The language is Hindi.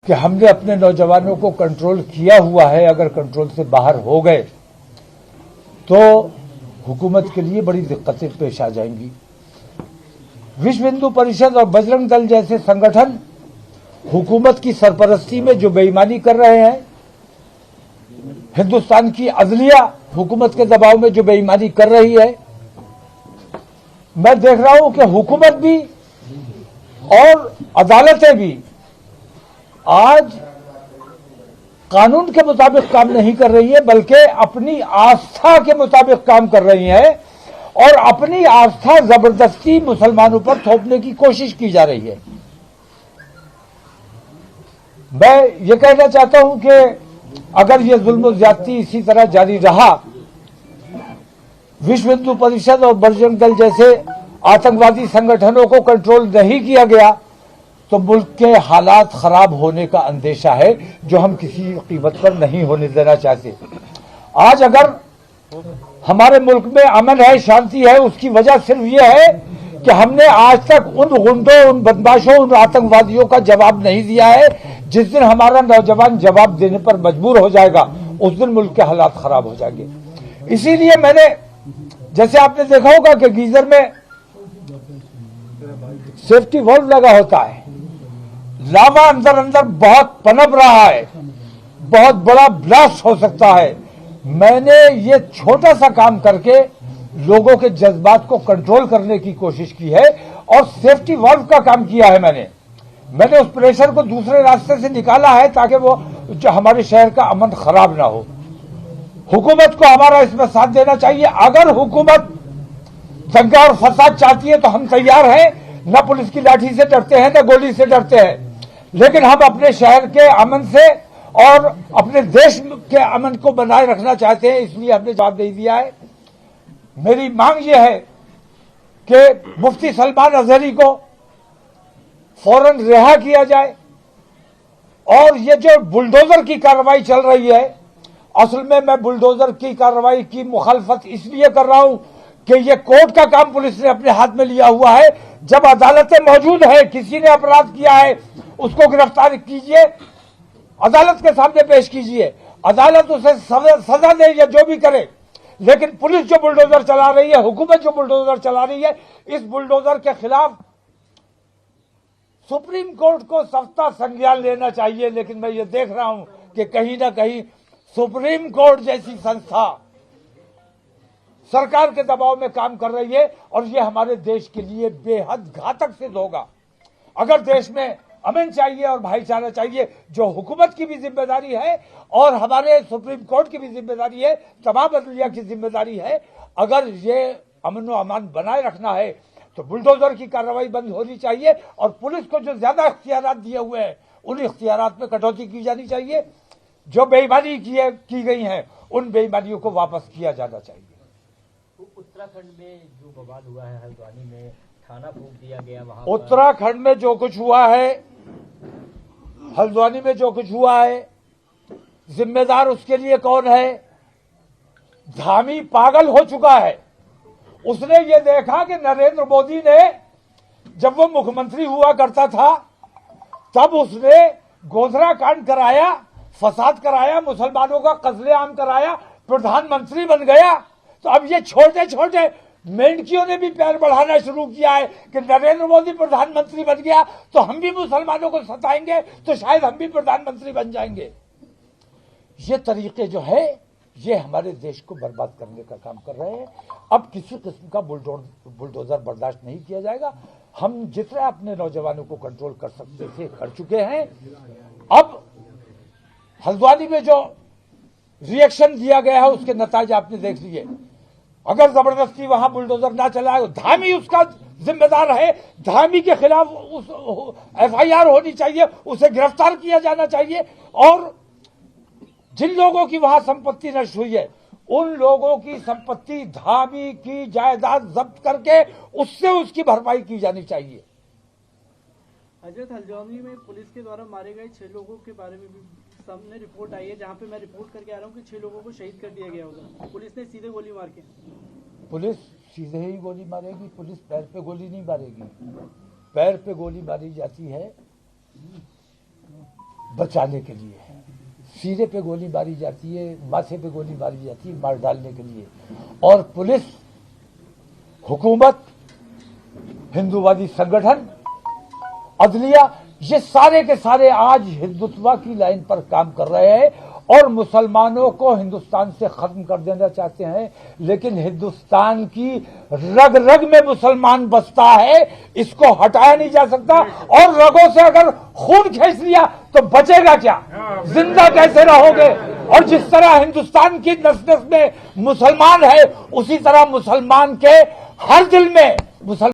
कि हमने अपने नौजवानों को कंट्रोल किया हुआ है, अगर कंट्रोल से बाहर हो गए तो हुकूमत के लिए बड़ी दिक्कतें पेश आ जाएंगी। विश्व हिंदू परिषद और बजरंग दल जैसे संगठन हुकूमत की सरपरस्ती में जो बेईमानी कर रहे हैं, हिंदुस्तान की अदलिया हुकूमत के दबाव में जो बेईमानी कर रही है, मैं देख रहा हूं कि हुकूमत भी और अदालतें भी आज कानून के मुताबिक काम नहीं कर रही है, बल्कि अपनी आस्था के मुताबिक काम कर रही है और अपनी आस्था जबरदस्ती मुसलमानों पर थोपने की कोशिश की जा रही है। मैं ये कहना चाहता हूं कि अगर ये जुल्म ज्यादती इसी तरह जारी रहा, विश्व हिंदू परिषद और बजरंग दल जैसे आतंकवादी संगठनों को कंट्रोल नहीं किया गया, तो मुल्क के हालात खराब होने का अंदेशा है, जो हम किसी कीमत पर नहीं होने देना चाहते। आज अगर हमारे मुल्क में अमन है, शांति है, उसकी वजह सिर्फ यह है कि हमने आज तक उन गुंडों, उन बदमाशों, उन आतंकवादियों का जवाब नहीं दिया है। जिस दिन हमारा नौजवान जवाब देने पर मजबूर हो जाएगा, उस दिन मुल्क के हालात खराब हो जाएंगे। इसीलिए मैंने, जैसे आपने देखा होगा कि गीजर में सेफ्टी वॉल्व लगा होता है, लावा अंदर अंदर बहुत पनप रहा है, बहुत बड़ा ब्लास्ट हो सकता है। मैंने ये छोटा सा काम करके लोगों के जज्बात को कंट्रोल करने की कोशिश की है और सेफ्टी वॉल्व का काम किया है। मैंने उस प्रेशर को दूसरे रास्ते से निकाला है ताकि वो जो हमारे शहर का अमन खराब ना हो। हुकूमत को हमारा इसमें साथ देना चाहिए। अगर हुकूमत दंगा और फसाद चाहती है तो हम तैयार हैं, न पुलिस की लाठी से डरते हैं, न गोली से डरते हैं, लेकिन हम अपने शहर के अमन से और अपने देश के अमन को बनाए रखना चाहते हैं, इसलिए हमने जवाब दे दिया है। मेरी मांग यह है कि मुफ्ती सलमान अजहरी को फौरन रिहा किया जाए और ये जो बुलडोजर की कार्रवाई चल रही है, असल में मैं बुलडोजर की कार्रवाई की मुखालफत इसलिए कर रहा हूं कि ये कोर्ट का काम पुलिस ने अपने हाथ में लिया हुआ है। जब अदालतें मौजूद है, किसी ने अपराध किया है, उसको गिरफ्तार कीजिए, अदालत के सामने पेश कीजिए, अदालत उसे सजा दे या जो भी करे। लेकिन पुलिस जो बुलडोजर चला रही है, हुकूमत जो बुलडोजर चला रही है, इस बुलडोजर के खिलाफ सुप्रीम कोर्ट को सख्त संज्ञान लेना चाहिए। लेकिन मैं ये देख रहा हूं कि कहीं ना कहीं सुप्रीम कोर्ट जैसी संस्था सरकार के दबाव में काम कर रही है और ये हमारे देश के लिए बेहद घातक सिद्ध होगा। अगर देश में अमन चाहिए और भाईचारा चाहिए, जो हुकूमत की भी जिम्मेदारी है और हमारे सुप्रीम कोर्ट की भी जिम्मेदारी है, तमाम अदलिया की जिम्मेदारी है, अगर ये अमन व अमान बनाए रखना है तो बुलडोजर की कार्रवाई बंद होनी चाहिए और पुलिस को जो ज्यादा इख्तियारात दिए हुए हैं, उन इख्तियारात में कटौती की जानी चाहिए। जो बेईमानी की गई हैं, उन बेईमानियों को वापस किया जाना चाहिए। उत्तराखंड में जो बवाल हुआ है, हल्द्वानी में थाना फूंक दिया गया, वहां उत्तराखंड में जो कुछ हुआ है, हल्द्वानी में जो कुछ हुआ है, जिम्मेदार उसके लिए कौन है? धामी पागल हो चुका है। उसने ये देखा कि नरेंद्र मोदी ने, जब वो मुख्यमंत्री हुआ करता था, तब उसने गोधरा कांड कराया, फसाद कराया, मुसलमानों का कत्लेआम कराया, प्रधानमंत्री बन गया। तो अब ये छोटे छोटे मेंढकियों ने भी पैर बढ़ाना शुरू किया है कि नरेंद्र मोदी प्रधानमंत्री बन गया तो हम भी मुसलमानों को सताएंगे, तो शायद हम भी प्रधानमंत्री बन जाएंगे। ये तरीके जो है, ये हमारे देश को बर्बाद करने का काम कर रहे हैं। अब किसी किस्म का बुलडोजर बर्दाश्त नहीं किया जाएगा। हम जितना अपने नौजवानों को कंट्रोल कर सकते थे कर चुके हैं। अब हल्द्वानी में जो रिएक्शन दिया गया है, उसके नतीजे आपने देख लिए। अगर जबरदस्ती वहां बुलडोजर ना चलाए, धामी उसका जिम्मेदार है, धामी के खिलाफ FIR होनी चाहिए, उसे गिरफ्तार किया जाना चाहिए और जिन लोगों की वहां संपत्ति नष्ट हुई है, उन लोगों की संपत्ति, धामी की जायदाद जब्त करके उससे उसकी भरपाई की जानी चाहिए। हजरत हल्द्वानी में पुलिस के द्वारा मारे गए 6 लोगों के बारे में भी सामने रिपोर्ट आई है, जहां पे मैं रिपोर्ट करके आ रहा हूं कि 6 लोगों को शहीद कर दिया गया उधर। पुलिस ने सीधे गोली मार के। पुलिस सीधे ही गोली मारेगी? पुलिस पैर पे गोली नहीं मारेगी। पैर पे गोली मारी जाती है बचाने के लिए है। सिरे पे गोली मारी जाती है, माथे पे गोली मारी जाती है, मार डालने के लिए। और पुलिस, हुकूमत, हिंदूवादी संगठन, अदलिया, ये सारे के सारे आज हिंदुत्व की लाइन पर काम कर रहे हैं और मुसलमानों को हिंदुस्तान से खत्म कर देना चाहते हैं। लेकिन हिंदुस्तान की रग रग में मुसलमान बसता है, इसको हटाया नहीं जा सकता। और रगों से अगर खून खींच लिया तो बचेगा क्या? जिंदा कैसे रहोगे? और जिस तरह हिंदुस्तान की नस नस में मुसलमान है, उसी तरह मुसलमान के हर दिल में मुसलमान